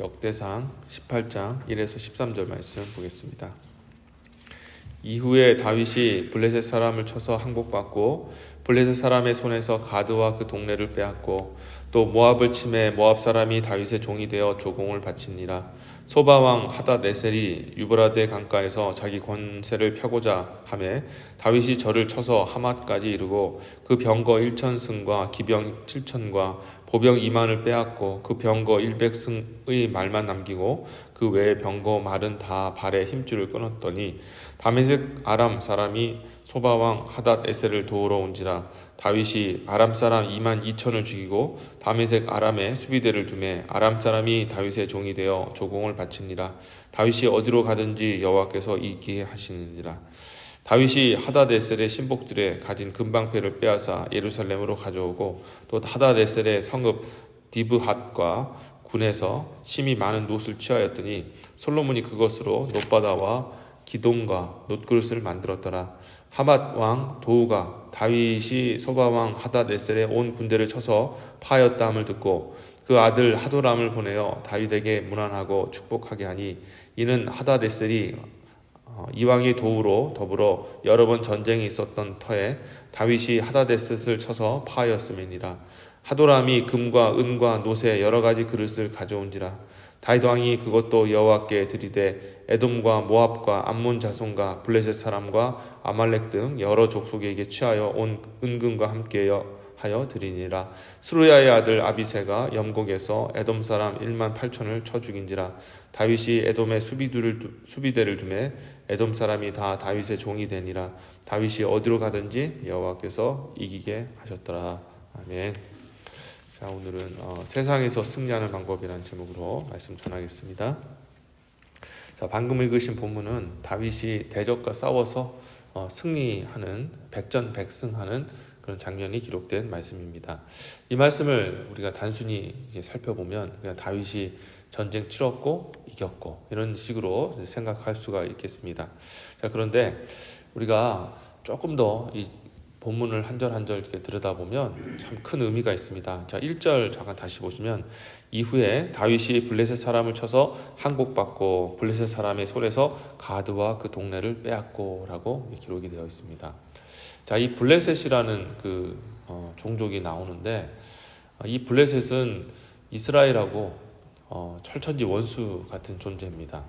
역대상 18장 1에서 13절 말씀 보겠습니다. 이후에 다윗이 블레셋 사람을 쳐서 항복받고 블레셋 사람의 손에서 가드와 그 동네를 빼앗고 또 모압을 치매 모압 사람이 다윗의 종이 되어 조공을 바치니라. 소바왕 하닷에셀이 유브라데 강가에서 자기 권세를 펴고자 하매 다윗이 저를 쳐서 하맛까지 이르고 그 병거 1,000승과 기병 7,000과 보병 2만을 빼앗고 그 병거 100승의 말만 남기고 그 외의 병거 말은 다 발에 힘줄을 끊었더니 다메섹 아람 사람이 소바왕 하닷에셀을 도우러 온지라. 다윗이 아람 사람 2만 2천을 죽이고 다메섹 아람에 수비대를 두매 아람 사람이 다윗의 종이 되어 조공을 바치니라. 다윗이 어디로 가든지 여호와께서 이기게 하시느니라. 다윗이 하닷에셀의 신복들의 가진 금방패를 빼앗아 예루살렘으로 가져오고 또 하닷에셀의 성읍 디브핫과 군에서 심히 많은 놋을 취하였더니 솔로몬이 그것으로 놋바다와 기돔과 놋그릇을 만들었더라. 하맛 왕 도우가 다윗이 소바왕 하닷에셀의 온 군대를 쳐서 파하였다함을 듣고 그 아들 하도람을 보내어 다윗에게 문안하고 축복하게 하니 이는 하닷에셀이 이왕의 도우로 더불어 여러 번 전쟁이 있었던 터에 다윗이 하닷에셋을 쳐서 파하였음이니라. 하도람이 금과 은과 놋의 여러 가지 그릇을 가져온지라. 다윗 왕이 그것도 여호와께 드리되 에돔과 모압과 암몬 자손과 블레셋 사람과 아말렉 등 여러 족속에게 취하여 온 은금과 함께하여 드리니라. 스루야의 아들 아비새가 염곡에서 에돔 사람 1만 8천을 쳐 죽인지라. 다윗이 에돔의 수비대를 두매 에돔 사람이 다 다윗의 종이 되니라. 다윗이 어디로 가든지 여호와께서 이기게 하셨더라. 아멘. 자, 오늘은 세상에서 승리하는 방법이라는 제목으로 말씀 전하겠습니다. 자, 방금 읽으신 본문은 다윗이 대적과 싸워서 승리하는 백전백승하는 그런 장면이 기록된 말씀입니다. 이 말씀을 우리가 단순히 살펴보면 그냥 다윗이 전쟁 치렀고 이겼고 이런 식으로 생각할 수가 있겠습니다. 자, 그런데 우리가 조금 더 이 본문을 한 절 한 절 이렇게 들여다보면 참 큰 의미가 있습니다. 자, 1절 잠깐 다시 보시면 이후에 다윗이 블레셋 사람을 쳐서 항복받고 블레셋 사람의 손에서 가드와 그 동네를 빼앗고 라고 기록이 되어 있습니다. 자, 이 블레셋이라는 그 종족이 나오는데 이 블레셋은 이스라엘하고 철천지 원수 같은 존재입니다.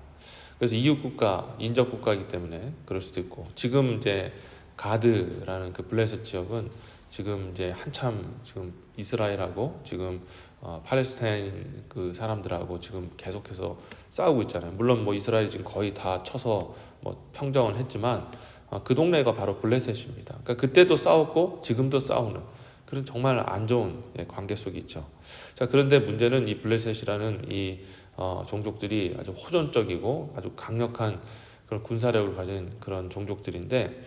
그래서 이웃국가, 인접국가이기 때문에 그럴 수도 있고 지금 이제 가드라는 그 블레셋 지역은 지금 이제 한참 지금 이스라엘하고 지금 팔레스타인 그 사람들하고 지금 계속해서 싸우고 있잖아요. 물론 뭐 이스라엘이 지금 거의 다 쳐서 뭐 평정은 했지만 그 동네가 바로 블레셋입니다. 그러니까 그때도 싸웠고 지금도 싸우는 그런 정말 안 좋은 관계 속에 있죠. 자, 그런데 문제는 이 블레셋이라는 이 종족들이 아주 호전적이고 아주 강력한 그런 군사력을 가진 그런 종족들인데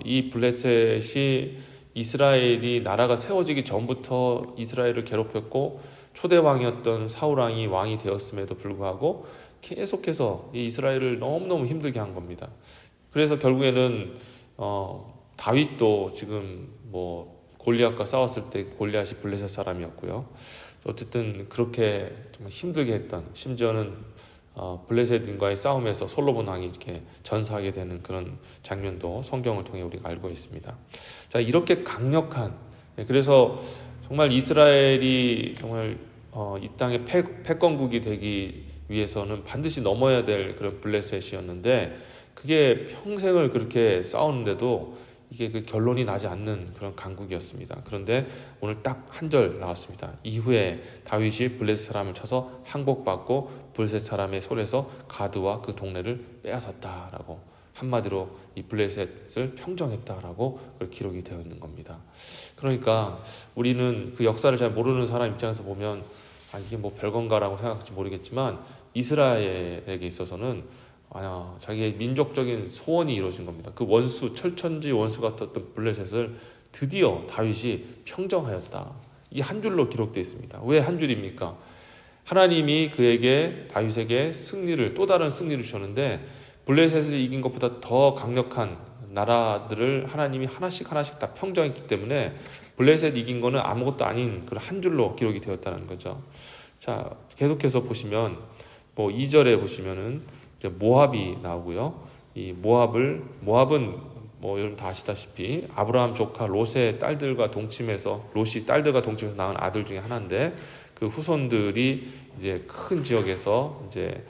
이 블레셋이 이스라엘이 나라가 세워지기 전부터 이스라엘을 괴롭혔고 초대왕이었던 사울왕이 왕이 되었음에도 불구하고 계속해서 이 이스라엘을 너무너무 힘들게 한 겁니다. 그래서 결국에는 다윗도 지금 뭐 골리앗과 싸웠을 때 골리앗이 블레셋 사람이었고요. 어쨌든 그렇게 정말 힘들게 했던, 심지어는 블레셋인과의 싸움에서 솔로몬 왕이 이렇게 전사하게 되는 그런 장면도 성경을 통해 우리가 알고 있습니다. 자, 이렇게 강력한, 그래서 정말 이스라엘이 정말 이 땅의 패권국이 되기 위해서는 반드시 넘어야 될 그런 블레셋이었는데 그게 평생을 그렇게 싸우는데도 이게 그 결론이 나지 않는 그런 강국이었습니다. 그런데 오늘 딱 한 절 나왔습니다. 이후에 다윗이 블레셋 사람을 쳐서 항복받고 블레셋 사람의 손에서 가드와 그 동네를 빼앗았다라고, 한마디로 이 블레셋을 평정했다라고 기록이 되어 있는 겁니다. 그러니까 우리는 그 역사를 잘 모르는 사람 입장에서 보면 이게 뭐 별건가라고 생각할지 모르겠지만 이스라엘에게 있어서는 자기의 민족적인 소원이 이루어진 겁니다. 그 원수, 철천지 원수 같았던 블레셋을 드디어 다윗이 평정하였다. 이게 한 줄로 기록되어 있습니다. 왜 한 줄입니까? 하나님이 다윗에게 승리를, 또 다른 승리를 주셨는데 블레셋을 이긴 것보다 더 강력한 나라들을 하나님이 하나씩 다 평정했기 때문에 블레셋 이긴 거는 아무것도 아닌 그런 한 줄로 기록이 되었다는 거죠. 자, 계속해서 보시면 뭐 2절에 보시면은 이제 모압이 나오고요. 이 모압은 뭐 여러분 다 아시다시피 아브라함 조카 롯의 딸들과 동침해서 롯이 딸들과 동침해서 낳은 아들 중에 하나인데 그 후손들이 이제 큰 지역에서 이제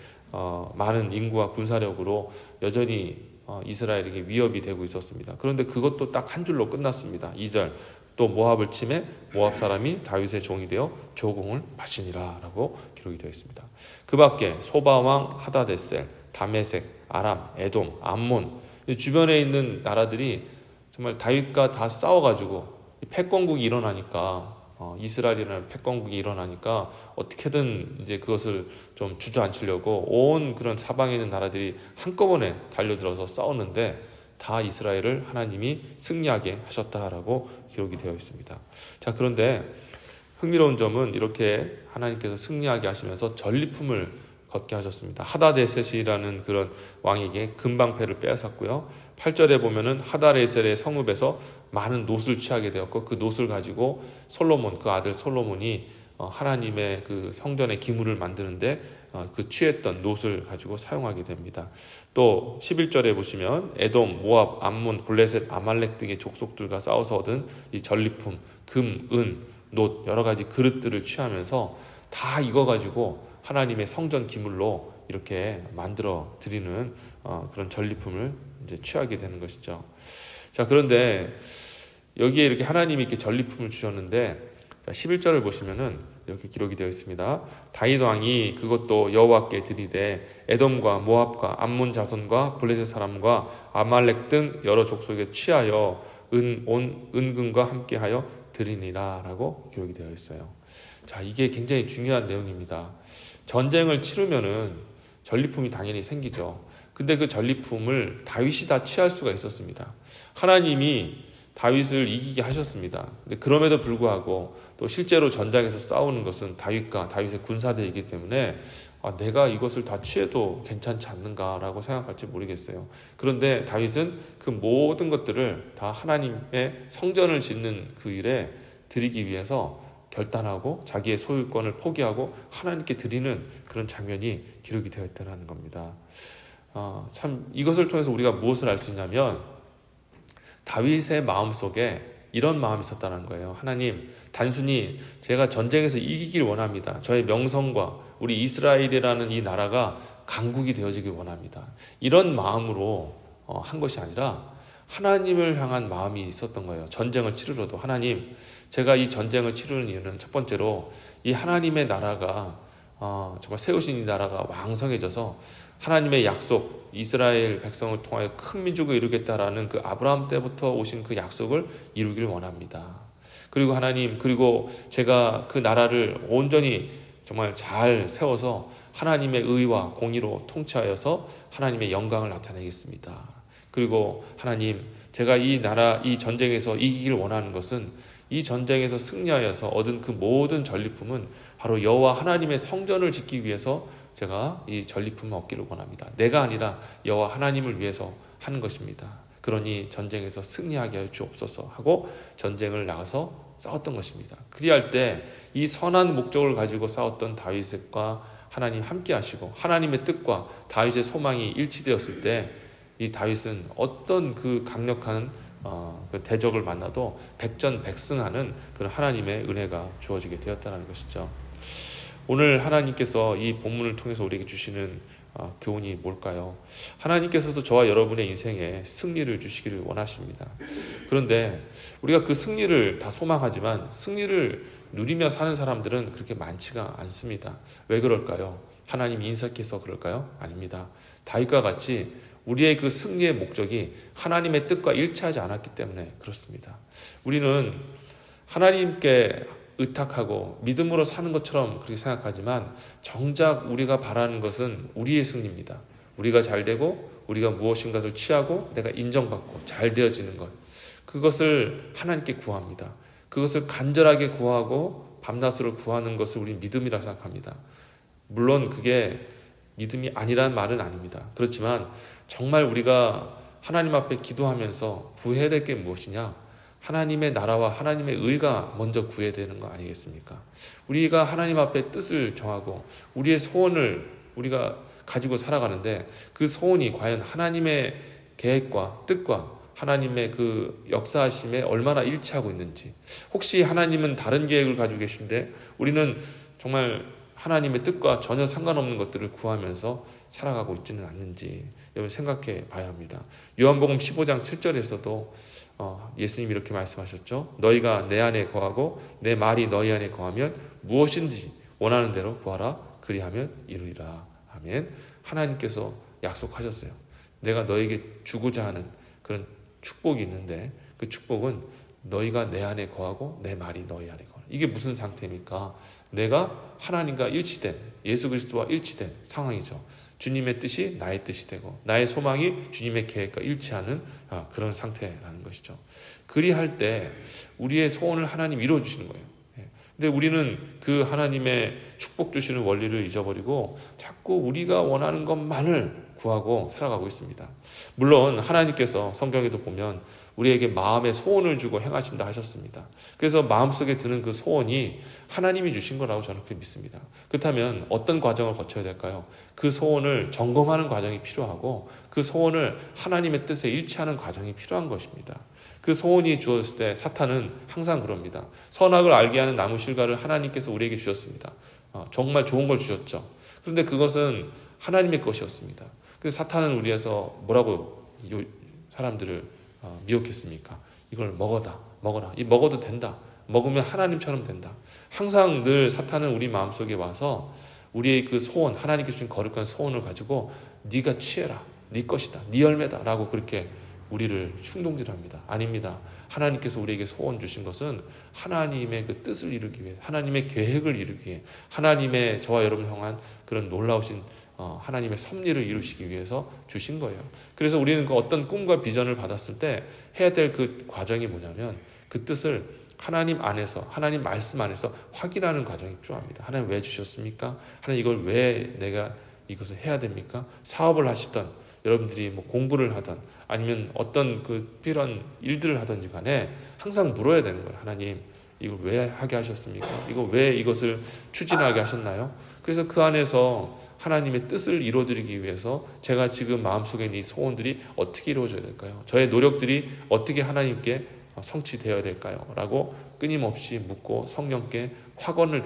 많은 인구와 군사력으로 여전히 이스라엘에게 위협이 되고 있었습니다. 그런데 그것도 딱 한 줄로 끝났습니다. 2절 또 모압을 침해 모압 사람이 다윗의 종이 되어 조공을 마시니라 라고 기록이 되어 있습니다. 그 밖에 소바왕 하다데셀, 다메섹, 아람, 에돔, 암몬 주변에 있는 나라들이 정말 다윗과 다 싸워가지고 패권국이 일어나니까 이스라엘이라는 패권국이 일어나니까 어떻게든 이제 그것을 좀 주저앉히려고 온 그런 사방에 있는 나라들이 한꺼번에 달려들어서 싸우는데 다 이스라엘을 하나님이 승리하게 하셨다라고 기록이 되어 있습니다. 자, 그런데 흥미로운 점은 이렇게 하나님께서 승리하게 하시면서 전리품을 걷게 하셨습니다. 하다데셋이라는 그런 왕에게 금방패를 빼앗았고요. 8절에 보면은 하다레셀의 성읍에서 많은 놋을 취하게 되었고 그 놋을 가지고 솔로몬, 그 아들 솔로몬이 하나님의 그 성전의 기물을 만드는데 그 취했던 놋을 가지고 사용하게 됩니다. 또 11절에 보시면 에돔, 모압, 암몬, 블레셋, 아말렉 등의 족속들과 싸워서 얻은 이 전리품, 금, 은, 놋 여러 가지 그릇들을 취하면서 다 이거 가지고 하나님의 성전 기물로 이렇게 만들어 드리는 그런 전리품을 이제 취하게 되는 것이죠. 자, 그런데 여기에 이렇게 하나님이 이렇게 전리품을 주셨는데 11절을 보시면은 이렇게 기록이 되어 있습니다. 다윗 왕이 그것도 여호와께 드리되 에돔과 모압과 암몬 자손과 블레셋 사람과 아말렉 등 여러 족속에 취하여 은금과 함께하여 드리니라라고 기록이 되어 있어요. 자, 이게 굉장히 중요한 내용입니다. 전쟁을 치르면은 전리품이 당연히 생기죠. 근데 그 전리품을 다윗이 다 취할 수가 있었습니다. 하나님이 다윗을 이기게 하셨습니다. 근데 그럼에도 불구하고 또 실제로 전장에서 싸우는 것은 다윗과 다윗의 군사들이기 때문에 내가 이것을 다 취해도 괜찮지 않는가라고 생각할지 모르겠어요. 그런데 다윗은 그 모든 것들을 다 하나님의 성전을 짓는 그 일에 드리기 위해서 결단하고 자기의 소유권을 포기하고 하나님께 드리는 그런 장면이 기록이 되어 있다는 겁니다. 참 이것을 통해서 우리가 무엇을 알 수 있냐면 다윗의 마음속에 이런 마음이 있었다는 거예요. 하나님, 단순히 제가 전쟁에서 이기길 원합니다. 저의 명성과 우리 이스라엘이라는 이 나라가 강국이 되어지길 원합니다. 이런 마음으로 한 것이 아니라 하나님을 향한 마음이 있었던 거예요. 전쟁을 치르러도 하나님, 제가 이 전쟁을 치르는 이유는 첫 번째로 이 하나님의 나라가 정말 세우신 이 나라가 왕성해져서 하나님의 약속, 이스라엘 백성을 통하여 큰 민족을 이루겠다라는 그 아브라함 때부터 오신 그 약속을 이루길 원합니다. 그리고 하나님, 그리고 제가 그 나라를 온전히 정말 잘 세워서 하나님의 의와 공의로 통치하여서 하나님의 영광을 나타내겠습니다. 그리고 하나님, 제가 이 나라, 이 전쟁에서 이기길 원하는 것은 이 전쟁에서 승리하여서 얻은 그 모든 전리품은 바로 여호와 하나님의 성전을 짓기 위해서 제가 이 전리품을 얻기를 원합니다. 내가 아니라 여호와 하나님을 위해서 하는 것입니다. 그러니 전쟁에서 승리하게 하여 주옵소서 하고 전쟁을 나가서 싸웠던 것입니다. 그리할 때 이 선한 목적을 가지고 싸웠던 다윗과 하나님 함께 하시고 하나님의 뜻과 다윗의 소망이 일치되었을 때 이 다윗은 어떤 그 강력한 그 대적을 만나도 백전백승하는 그런 하나님의 은혜가 주어지게 되었다는 것이죠. 오늘 하나님께서 이 본문을 통해서 우리에게 주시는 교훈이 뭘까요? 하나님께서도 저와 여러분의 인생에 승리를 주시기를 원하십니다. 그런데 우리가 그 승리를 다 소망하지만 승리를 누리며 사는 사람들은 그렇게 많지가 않습니다. 왜 그럴까요? 하나님이 인색해서 그럴까요? 아닙니다. 다윗과 같이 우리의 그 승리의 목적이 하나님의 뜻과 일치하지 않았기 때문에 그렇습니다. 우리는 하나님께 의탁하고 믿음으로 사는 것처럼 그렇게 생각하지만 정작 우리가 바라는 것은 우리의 승리입니다. 우리가 잘되고 우리가 무엇인가를 취하고 내가 인정받고 잘 되어지는 것, 그것을 하나님께 구합니다. 그것을 간절하게 구하고 밤낮으로 구하는 것을 우리는 믿음이라 생각합니다. 물론 그게 믿음이 아니란 말은 아닙니다. 그렇지만 정말 우리가 하나님 앞에 기도하면서 구해야 될 게 무엇이냐? 하나님의 나라와 하나님의 의가 먼저 구해야 되는 거 아니겠습니까? 우리가 하나님 앞에 뜻을 정하고 우리의 소원을 우리가 가지고 살아가는데 그 소원이 과연 하나님의 계획과 뜻과 하나님의 그 역사하심에 얼마나 일치하고 있는지, 혹시 하나님은 다른 계획을 가지고 계신데 우리는 정말 하나님의 뜻과 전혀 상관없는 것들을 구하면서 살아가고 있지는 않는지 여러분 생각해 봐야 합니다. 요한복음 15장 7절에서도 예수님이 이렇게 말씀하셨죠. 너희가 내 안에 거하고 내 말이 너희 안에 거하면 무엇인지 원하는 대로 구하라. 그리하면 이루리라. 아멘. 하나님께서 약속하셨어요. 내가 너에게 주고자 하는 그런 축복이 있는데 그 축복은 너희가 내 안에 거하고 내 말이 너희 안에 거하라. 이게 무슨 상태입니까? 내가 하나님과 일치된, 예수 그리스도와 일치된 상황이죠. 주님의 뜻이 나의 뜻이 되고 나의 소망이 주님의 계획과 일치하는 그런 상태라는 것이죠. 그리할 때 우리의 소원을 하나님 이루어주시는 거예요. 근데 우리는 그 하나님의 축복 주시는 원리를 잊어버리고 자꾸 우리가 원하는 것만을 구하고 살아가고 있습니다. 물론 하나님께서 성경에도 보면 우리에게 마음의 소원을 주고 행하신다 하셨습니다. 그래서 마음속에 드는 그 소원이 하나님이 주신 거라고 저는 그렇게 믿습니다. 그렇다면 어떤 과정을 거쳐야 될까요? 그 소원을 점검하는 과정이 필요하고 그 소원을 하나님의 뜻에 일치하는 과정이 필요한 것입니다. 그 소원이 주어졌을 때 사탄은 항상 그럽니다. 선악을 알게 하는 나무 실과를 하나님께서 우리에게 주셨습니다. 정말 좋은 걸 주셨죠. 그런데 그것은 하나님의 것이었습니다. 그래서 사탄은 우리에서 뭐라고 사람들을 미혹했습니까? 이걸 먹어라. 이 먹어도 된다. 먹으면 하나님처럼 된다. 항상 늘 사탄은 우리 마음속에 와서 우리의 그 소원, 하나님께 주신 거룩한 소원을 가지고 네가 취해라. 네 것이다. 네 열매다. 라고 그렇게 우리를 충동질합니다. 아닙니다. 하나님께서 우리에게 소원 주신 것은 하나님의 그 뜻을 이루기 위해, 하나님의 계획을 이루기 위해, 하나님의 저와 여러분 향한 그런 놀라우신 하나님의 섭리를 이루시기 위해서 주신 거예요. 그래서 우리는 그 어떤 꿈과 비전을 받았을 때 해야 될 그 과정이 뭐냐면 그 뜻을 하나님 안에서, 하나님 말씀 안에서 확인하는 과정이 필요합니다. 하나님 왜 주셨습니까? 하나님 이걸 왜 내가 이것을 해야 됩니까? 사업을 하시던 여러분들이 뭐 공부를 하던 아니면 어떤 그 필요한 일들을 하든지 간에 항상 물어야 되는 거예요. 하나님 이걸 왜 하게 하셨습니까? 이거 왜 이것을 추진하게 하셨나요? 그래서 그 안에서 하나님의 뜻을 이루어드리기 위해서 제가 지금 마음속에 있는 이 소원들이 어떻게 이루어져야 될까요? 저의 노력들이 어떻게 하나님께 성취되어야 될까요? 라고 끊임없이 묻고 성령께 확언을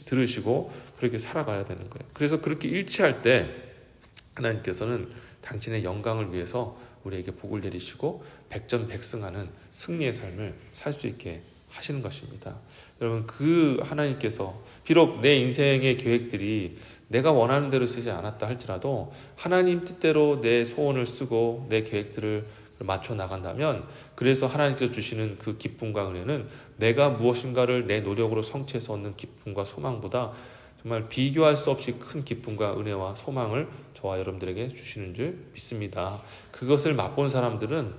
들으시고 그렇게 살아가야 되는 거예요. 그래서 그렇게 일치할 때 하나님께서는 당신의 영광을 위해서 우리에게 복을 내리시고 백전백승하는 승리의 삶을 살 수 있게 하시는 것입니다. 여러분, 그 하나님께서 비록 내 인생의 계획들이 내가 원하는 대로 쓰지 않았다 할지라도 하나님 뜻대로 내 소원을 쓰고 내 계획들을 맞춰 나간다면, 그래서 하나님께서 주시는 그 기쁨과 은혜는 내가 무엇인가를 내 노력으로 성취해서 얻는 기쁨과 소망보다 정말 비교할 수 없이 큰 기쁨과 은혜와 소망을 저와 여러분들에게 주시는 줄 믿습니다. 그것을 맛본 사람들은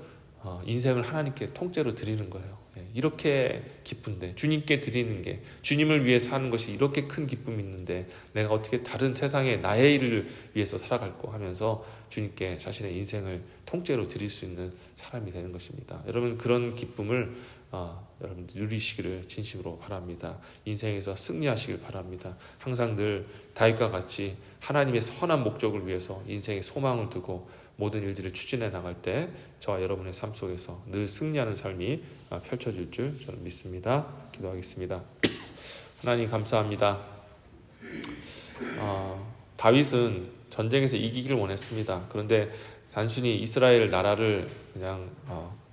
인생을 하나님께 통째로 드리는 거예요. 이렇게 기쁜데, 주님께 드리는 게, 주님을 위해 사는 것이 이렇게 큰 기쁨이 있는데 내가 어떻게 다른 세상에 나의 일을 위해서 살아갈까 하면서 주님께 자신의 인생을 통째로 드릴 수 있는 사람이 되는 것입니다. 여러분, 그런 기쁨을 여러분 누리시기를 진심으로 바랍니다. 인생에서 승리하시길 바랍니다. 항상 늘 다윗과 같이 하나님의 선한 목적을 위해서 인생에 소망을 두고 모든 일들을 추진해 나갈 때 저와 여러분의 삶 속에서 늘 승리하는 삶이 펼쳐질 줄 저는 믿습니다. 기도하겠습니다. 하나님 감사합니다. 다윗은 전쟁에서 이기기를 원했습니다. 그런데 단순히 이스라엘 나라를 그냥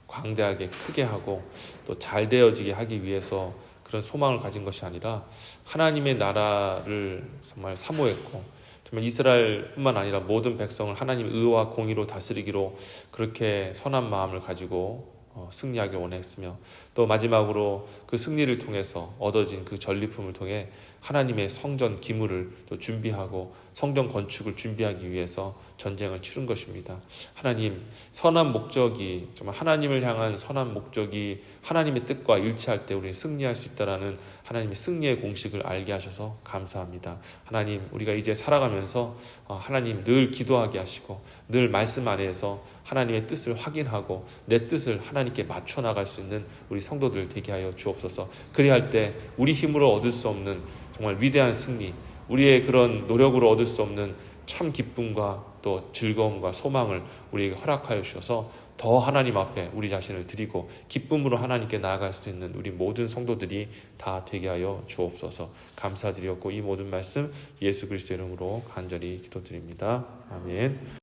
광대하게 크게 하고 또 잘 되어지게 하기 위해서 그런 소망을 가진 것이 아니라 하나님의 나라를 정말 사모했고, 정말 이스라엘뿐만 아니라 모든 백성을 하나님의 의와 공의로 다스리기로 그렇게 선한 마음을 가지고 승리하길 원했으며, 또 마지막으로 그 승리를 통해서 얻어진 그 전리품을 통해 하나님의 성전 기물을 또 준비하고 성전 건축을 준비하기 위해서 전쟁을 치른 것입니다. 하나님, 선한 목적이, 정말 하나님을 향한 선한 목적이 하나님의 뜻과 일치할 때 우리는 승리할 수 있다라는 하나님의 승리의 공식을 알게 하셔서 감사합니다. 하나님, 우리가 이제 살아가면서 하나님 늘 기도하게 하시고 늘 말씀 안에서 하나님의 뜻을 확인하고 내 뜻을 하나님께 맞춰 나갈 수 있는 우리 성도들 되게 하여 주옵소서. 그리할 때 우리 힘으로 얻을 수 없는 정말 위대한 승리, 우리의 그런 노력으로 얻을 수 없는 참 기쁨과 또 즐거움과 소망을 우리에게 허락하여 주셔서 더 하나님 앞에 우리 자신을 드리고 기쁨으로 하나님께 나아갈 수 있는 우리 모든 성도들이 다 되게 하여 주옵소서. 감사드렸고 이 모든 말씀 예수 그리스도 이름으로 간절히 기도드립니다. 아멘.